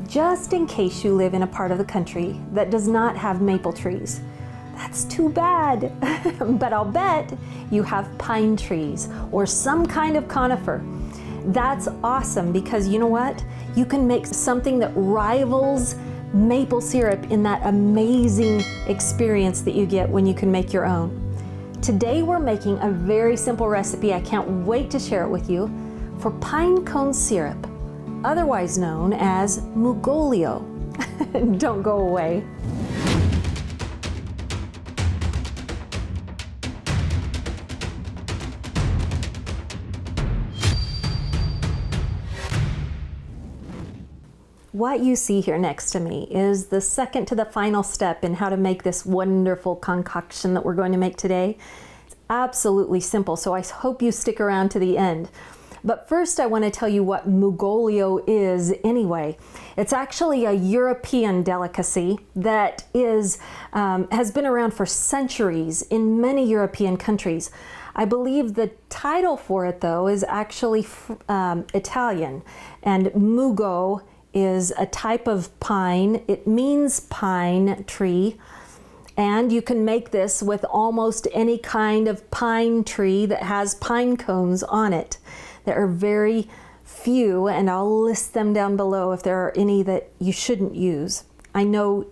just in case you live in a part of the country that does not have maple trees. That's too bad, but I'll bet you have pine trees or some kind of conifer. That's awesome because you know what? You can make something that rivals maple syrup in that amazing experience that you get when you can make your own. Today we're making a very simple recipe. I can't wait to share it with you for pine cone syrup, otherwise known as Mugolio. Don't go away. What you see here next to me is the second to the final step in how to make this wonderful concoction that we're going to make today. It's absolutely simple, so I hope you stick around to the end. But first I want to tell you what Mugolio is anyway. It's actually a European delicacy that has been around for centuries in many European countries. I believe the title for it though is actually Italian, and mugo is a type of pine. It means pine tree, and you can make this with almost any kind of pine tree that has pine cones on it. There are very few, and I'll list them down below if there are any that you shouldn't use. I know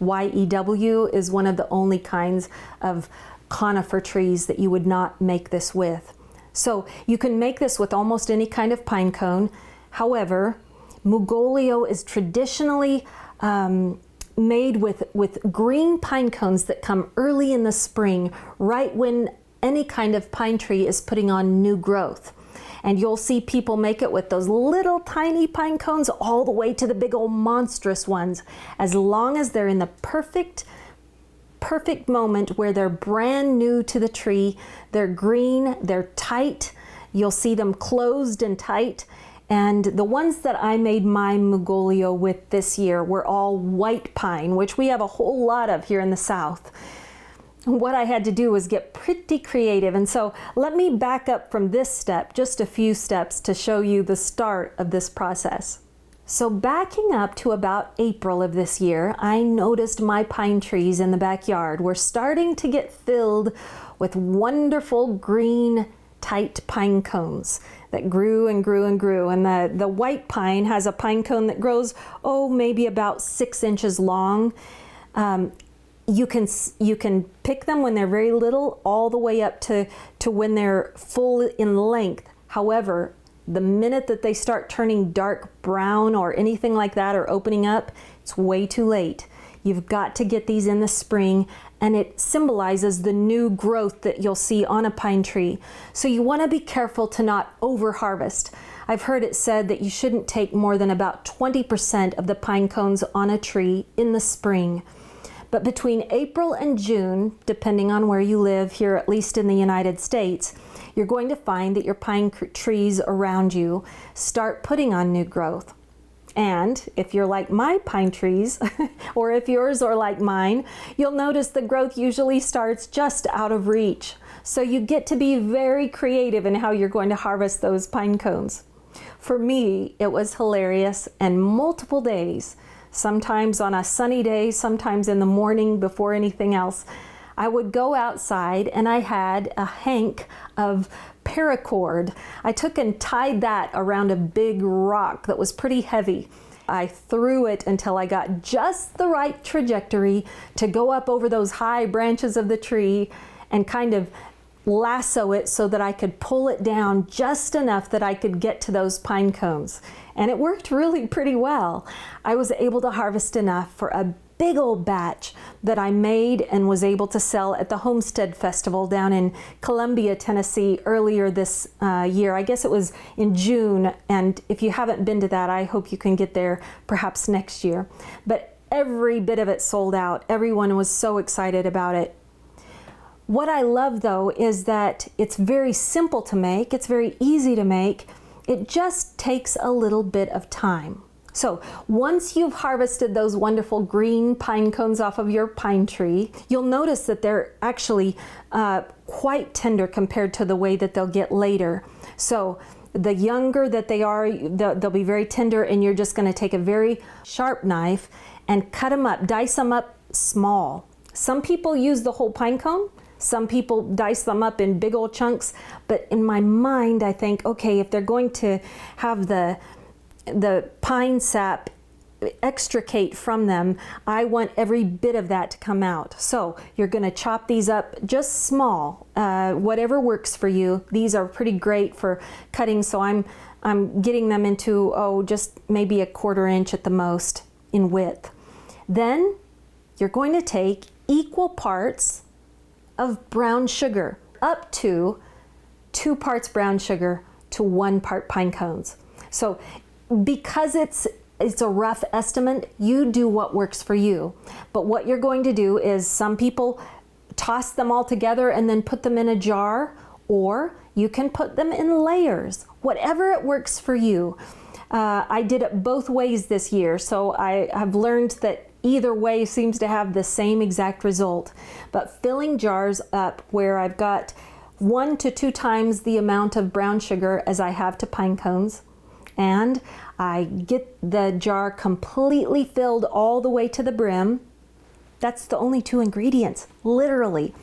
Y-E-W is one of the only kinds of conifer trees that you would not make this with. So you can make this with almost any kind of pine cone. However, Mugolio is traditionally made with green pine cones that come early in the spring, right when any kind of pine tree is putting on new growth. And you'll see people make it with those little tiny pine cones all the way to the big old monstrous ones, as long as they're in the perfect moment where they're brand new to the tree, they're green, they're tight, you'll see them closed and tight. And the ones that I made my Mugolio with this year were all white pine, which we have a whole lot of here in the South. What I had to do was get pretty creative, and so let me back up from this step just a few steps to show you the start of this process. So backing up to about April of this year, I noticed my pine trees in the backyard were starting to get filled with wonderful green tight pine cones that grew and grew and grew. And the white pine has a pine cone that grows, maybe about 6 inches long. You can pick them when they're very little all the way up to when they're full in length. However, the minute that they start turning dark brown or anything like that or opening up, it's way too late. You've got to get these in the spring, and it symbolizes the new growth that you'll see on a pine tree. So you want to be careful to not over harvest. I've heard it said that you shouldn't take more than about 20% of the pine cones on a tree in the spring. But between April and June, depending on where you live here, at least in the United States, you're going to find that your pine trees around you start putting on new growth. And if you're like my pine trees, or if yours are like mine, you'll notice the growth usually starts just out of reach. So you get to be very creative in how you're going to harvest those pine cones. For me, it was hilarious, and multiple days, sometimes on a sunny day, sometimes in the morning before anything else, I would go outside and I had a hank of paracord. I took and tied that around a big rock that was pretty heavy. I threw it until I got just the right trajectory to go up over those high branches of the tree and kind of lasso it so that I could pull it down just enough that I could get to those pine cones. And it worked really pretty well. I was able to harvest enough for a big old batch that I made and was able to sell at the Homestead Festival down in Columbia, Tennessee earlier this year. I guess it was in June, and if you haven't been to that, I hope you can get there perhaps next year. But every bit of it sold out. Everyone was so excited about it. What I love though is that it's very simple to make, it's very easy to make, it just takes a little bit of time. So once you've harvested those wonderful green pine cones off of your pine tree, you'll notice that they're actually quite tender compared to the way that they'll get later. So The younger that they are, they'll be very tender, and you're just going to take a very sharp knife and cut them up, dice them up small. Some people use the whole pine cone. Some people dice them up in big old chunks. But in my mind, I think, okay, if they're going to have the pine sap extricate from them, I want every bit of that to come out. So you're going to chop these up just small, whatever works for you. These are pretty great for cutting, so I'm getting them into, just maybe a 1/4 inch at the most in width. Then you're going to take equal parts of brown sugar, up to 2 parts brown sugar to 1 part pine cones. So because it's a rough estimate, you do what works for you. But what you're going to do is, some people toss them all together and then put them in a jar, or you can put them in layers, whatever it works for you. I did it both ways this year, so I have learned that either way seems to have the same exact result. But filling jars up where I've got 1 to 2 times the amount of brown sugar as I have to pine cones, and I get the jar completely filled all the way to the brim. That's the only 2 ingredients, literally.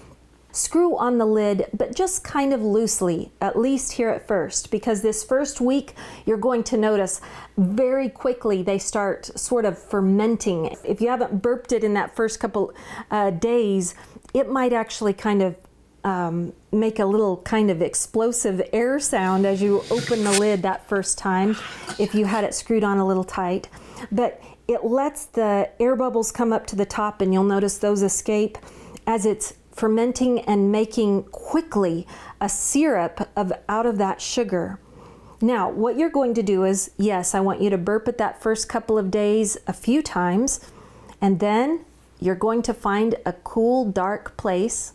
Screw on the lid, but just kind of loosely, at least here at first, because this first week you're going to notice very quickly they start sort of fermenting. If you haven't burped it in that first couple days, it might actually kind of make a little kind of explosive air sound as you open the lid that first time, if you had it screwed on a little tight. But it lets the air bubbles come up to the top, and you'll notice those escape as it's fermenting and making quickly a syrup out of that sugar. Now, what you're going to do is, yes, I want you to burp it that first couple of days a few times, and then you're going to find a cool, dark place.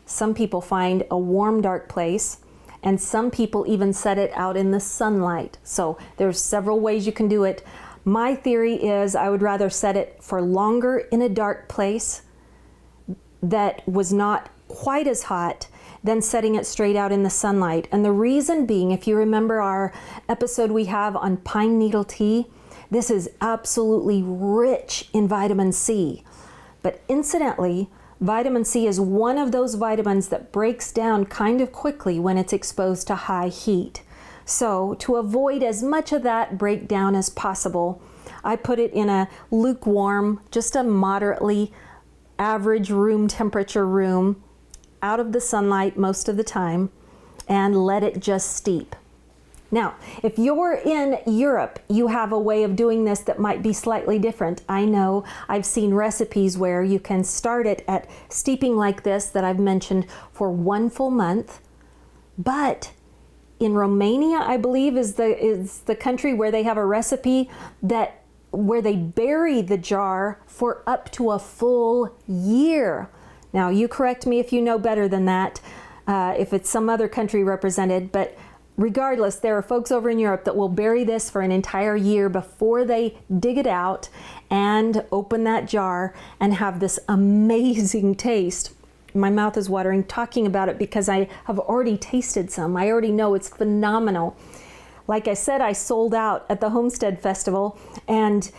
Some people find a warm, dark place, and some people even set it out in the sunlight. So there's several ways you can do it. My theory is I would rather set it for longer in a dark place that was not quite as hot than setting it straight out in the sunlight. And the reason being, if you remember our episode we have on pine needle tea, this is absolutely rich in vitamin C. But incidentally, vitamin C is one of those vitamins that breaks down kind of quickly when it's exposed to high heat. So to avoid as much of that breakdown as possible, I put it in a lukewarm, just a moderately average room temperature room, out of the sunlight most of the time, and let it just steep. Now, if you're in Europe, you have a way of doing this that might be slightly different. I know I've seen recipes where you can start it at steeping like this that I've mentioned for 1 full month, but in Romania, I believe, is the country where they have a recipe where they bury the jar for up to a full year. Now, you correct me if you know better than that, if it's some other country represented, but regardless, there are folks over in Europe that will bury this for an entire year before they dig it out and open that jar and have this amazing taste. My mouth is watering talking about it because I have already tasted some. I already know it's phenomenal. Like I said, I sold out at the Homestead Festival, and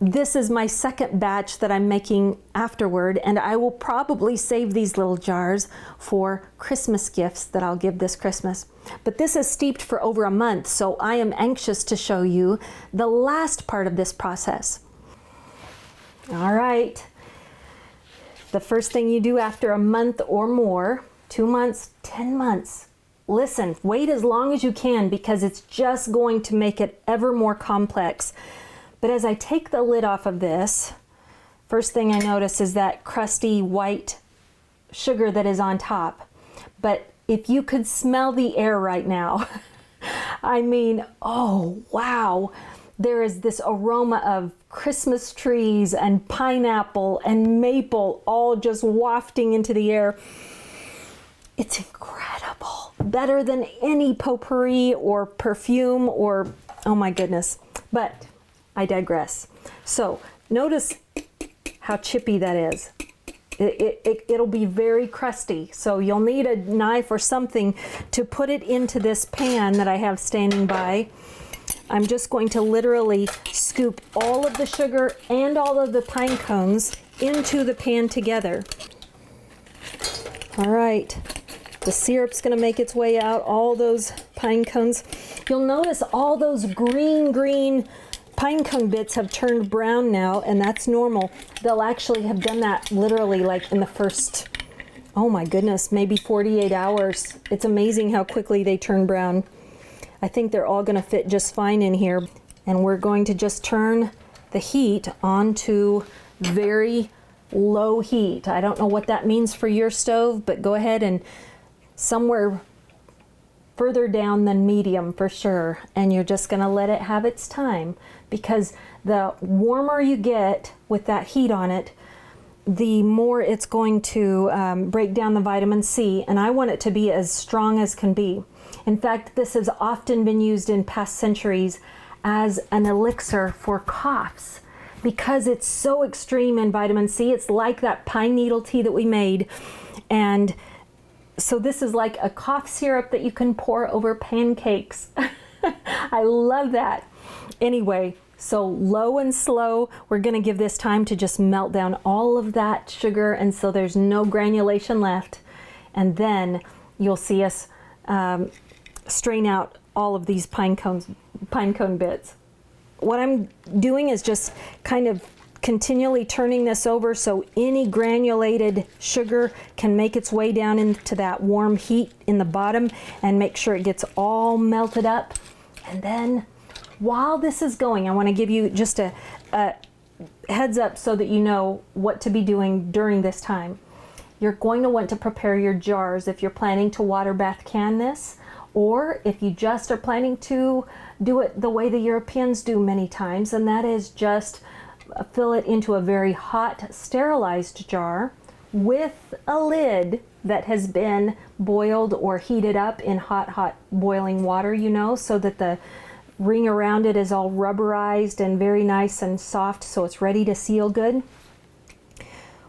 this is my second batch that I'm making afterward, and I will probably save these little jars for Christmas gifts that I'll give this Christmas. But this is steeped for over a month, so I am anxious to show you the last part of this process. All right. The first thing you do after a month or more, 2 months, 10 months, listen, wait as long as you can, because it's just going to make it ever more complex. But as I take the lid off of this, first thing I notice is that crusty white sugar that is on top. But if you could smell the air right now, I mean, oh wow, there is this aroma of Christmas trees and pineapple and maple all just wafting into the air. It's incredible. Better than any potpourri or perfume or, oh my goodness. But I digress. So notice how chippy that is. it'll be very crusty. So you'll need a knife or something to put it into this pan that I have standing by. I'm just going to literally scoop all of the sugar and all of the pine cones into the pan together. All right, the syrup's gonna make its way out, all those pine cones. You'll notice all those green pine cone bits have turned brown now, and that's normal. They'll actually have done that literally like in the first, oh my goodness, maybe 48 hours. It's amazing how quickly they turn brown. I think they're all gonna fit just fine in here. And we're going to just turn the heat onto very low heat. I don't know what that means for your stove, but go ahead and somewhere further down than medium for sure. And you're just gonna let it have its time, because the warmer you get with that heat on it, the more it's going to break down the vitamin C, and I want it to be as strong as can be. In fact, this has often been used in past centuries as an elixir for coughs, because it's so extreme in vitamin C. It's like that pine needle tea that we made. And so this is like a cough syrup that you can pour over pancakes. I love that. Anyway, so low and slow, we're gonna give this time to just melt down all of that sugar, and so there's no granulation left. And then you'll see us strain out all of these pine cone bits. What I'm doing is just kind of continually turning this over so any granulated sugar can make its way down into that warm heat in the bottom, and make sure it gets all melted up. And then while this is going, I want to give you just a heads up so that you know what to be doing during this time. You're going to want to prepare your jars if you're planning to water bath can this, or if you just are planning to do it the way the Europeans do many times, and that is just fill it into a very hot sterilized jar with a lid that has been boiled or heated up in hot boiling water, you know, so that the ring around it is all rubberized and very nice and soft, so it's ready to seal good.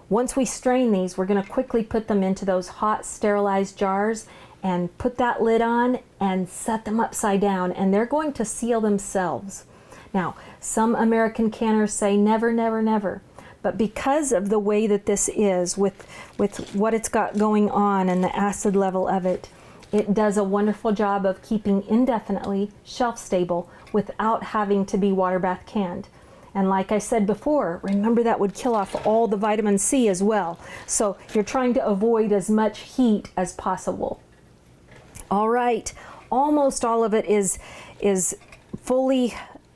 Once we strain these, we're going to quickly put them into those hot sterilized jars and put that lid on and set them upside down, and they're going to seal themselves. Now, some American canners say never, never, never, but because of the way that this is with what it's got going on and the acid level of it, it does a wonderful job of keeping indefinitely shelf stable without having to be water bath canned. And like I said before, remember that would kill off all the vitamin C as well. So you're trying to avoid as much heat as possible. All right, almost all of it is fully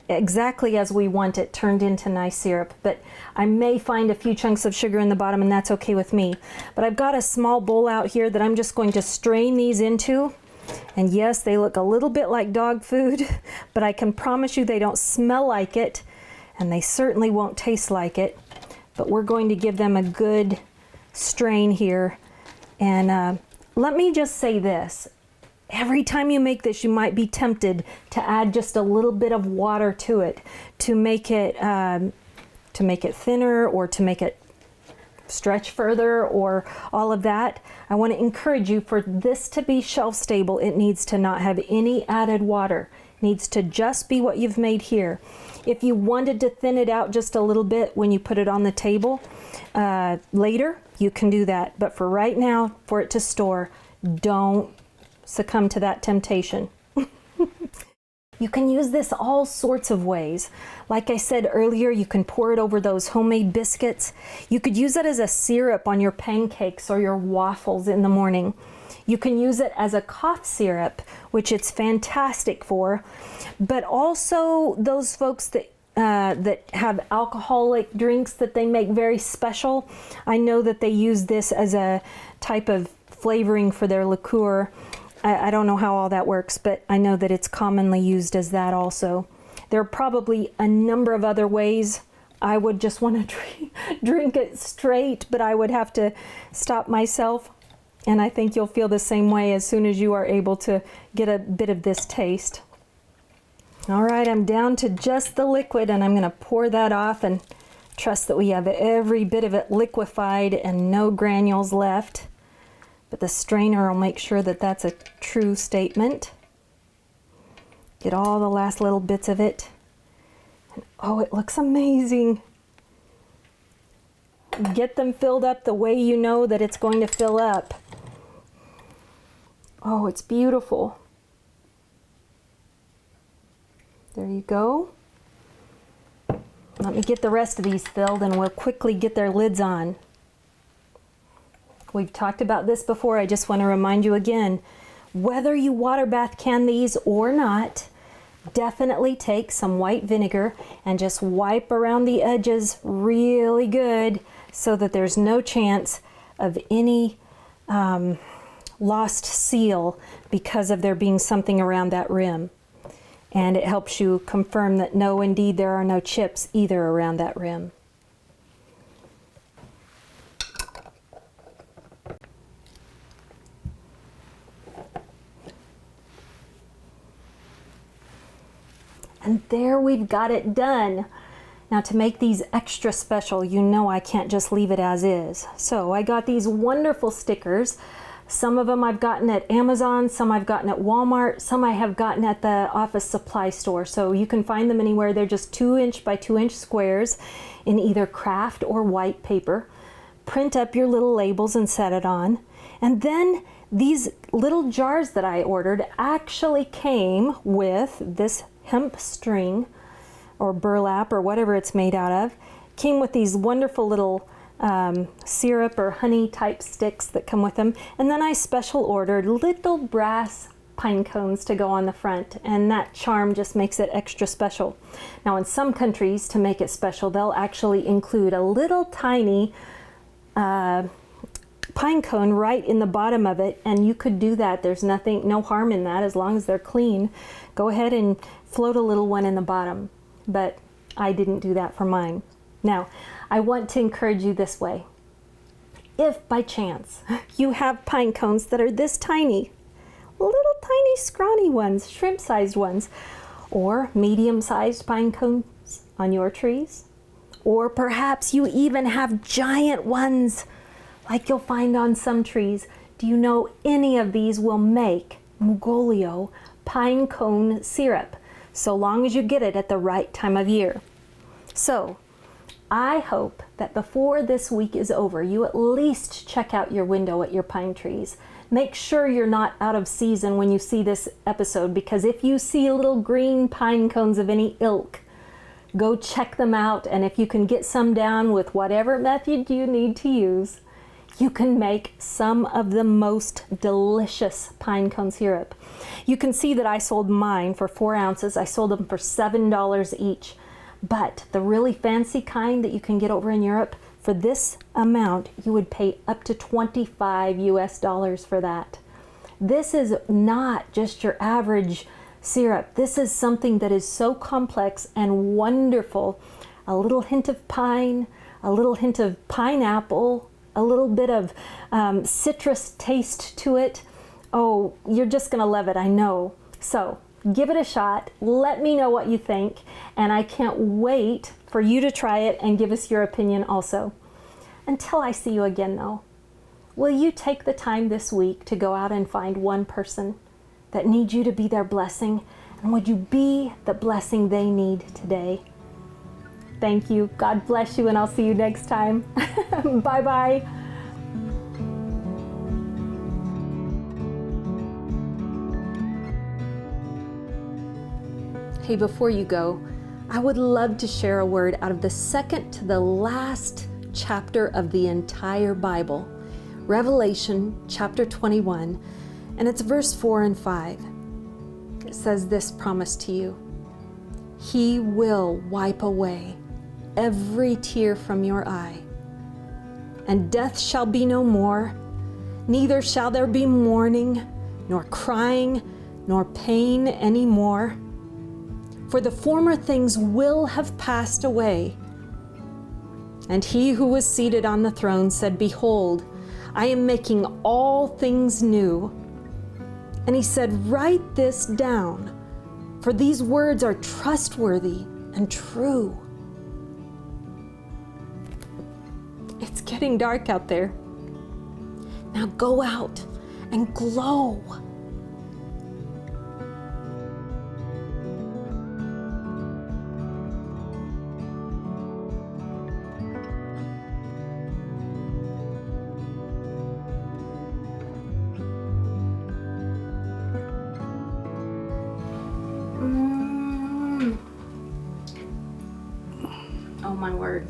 exactly as we want it, turned into nice syrup, but I may find a few chunks of sugar in the bottom, and that's okay with me. But I've got a small bowl out here that I'm just going to strain these into, and yes, they look a little bit like dog food, but I can promise you they don't smell like it, and they certainly won't taste like it. But we're going to give them a good strain here. And let me just say this. Every time you make this, you might be tempted to add just a little bit of water to it to make it thinner, or to make it stretch further, or all of that. I want to encourage you, for this to be shelf stable, it needs to not have any added water. It needs to just be what you've made here. If you wanted to thin it out just a little bit when you put it on the table later, you can do that. But for right now, for it to store, don't succumb to that temptation. You can use this all sorts of ways. Like I said earlier, you can pour it over those homemade biscuits. You could use it as a syrup on your pancakes or your waffles in the morning. You can use it as a cough syrup, which it's fantastic for, but also those folks that have alcoholic drinks that they make very special. I know that they use this as a type of flavoring for their liqueur. I don't know how all that works, but I know that it's commonly used as that also. There are probably a number of other ways. I would just want to drink it straight, but I would have to stop myself. And I think you'll feel the same way as soon as you are able to get a bit of this taste. All right, I'm down to just the liquid, and I'm going to pour that off and Trust that we have every bit of it liquefied and no granules left. But the strainer will make sure that that's a true statement. Get all the last little bits of it. And oh, it looks amazing. Get them filled up the way you know that it's going to fill up. Oh, it's beautiful. There you go. Let me get the rest of these filled and we'll quickly get their lids on. We've talked about this before. I just want to remind you again, whether you water bath can these or not, definitely take some white vinegar and just wipe around the edges really good so that there's no chance of any lost seal because of there being something around that rim. And it helps you confirm that no, indeed, there are no chips either around that rim. And there we've got it done. Now to make these extra special, you know I can't just leave it as is. So I got these wonderful stickers. Some of them I've gotten at Amazon, some I've gotten at Walmart, some I have gotten at the office supply store. So you can find them anywhere. They're just 2" by 2" squares in either craft or white paper. Print up your little labels and set it on. And then these little jars that I ordered actually came with this hemp string or burlap or whatever it's made out of. Came with these wonderful little syrup or honey type sticks that come with them. And then I special ordered little brass pine cones to go on the front, and that charm just makes it extra special. Now in some countries, to make it special, they'll actually include a little tiny pine cone right in the bottom of it, and you could do that. There's no harm in that as long as they're clean. Go ahead and float a little one in the bottom, but I didn't do that for mine. Now, I want to encourage you this way. If by chance you have pine cones that are this tiny, little tiny scrawny ones, shrimp-sized ones, or medium-sized pine cones on your trees, or perhaps you even have giant ones like you'll find on some trees, do you know any of these will make Mugolio pine cone syrup, so long as you get it at the right time of year? So, I hope that before this week is over, you at least check out your window at your pine trees. Make sure you're not out of season when you see this episode, because if you see little green pine cones of any ilk, go check them out, and if you can get some down with whatever method you need to use, you can make some of the most delicious pine cone syrup. You can see that I sold mine for 4 ounces. I sold them for $7 each. But the really fancy kind that you can get over in Europe, for this amount, you would pay up to $25 US for that. This is not just your average syrup. This is something that is so complex and wonderful. A little hint of pine, a little hint of pineapple, a little bit of citrus taste to it. Oh, you're just gonna love it, I know. So, give it a shot. Let me know what you think, and I can't wait for you to try it and give us your opinion also. Until I see you again though, will you take the time this week to go out and find one person that needs you to be their blessing, and would you be the blessing they need today? Thank you. God bless you, and I'll see you next time. Bye-bye. Hey, before you go, I would love to share a word out of the second to the last chapter of the entire Bible, Revelation chapter 21, and it's verse 4 and 5. It says this promise to you: He will wipe away every tear from your eye, and death shall be no more, neither shall there be mourning, nor crying, nor pain any more. For the former things will have passed away. And he who was seated on the throne said, Behold, I am making all things new. And he said, Write this down, for these words are trustworthy and true. getting dark out there. Now go out and glow. Oh my word.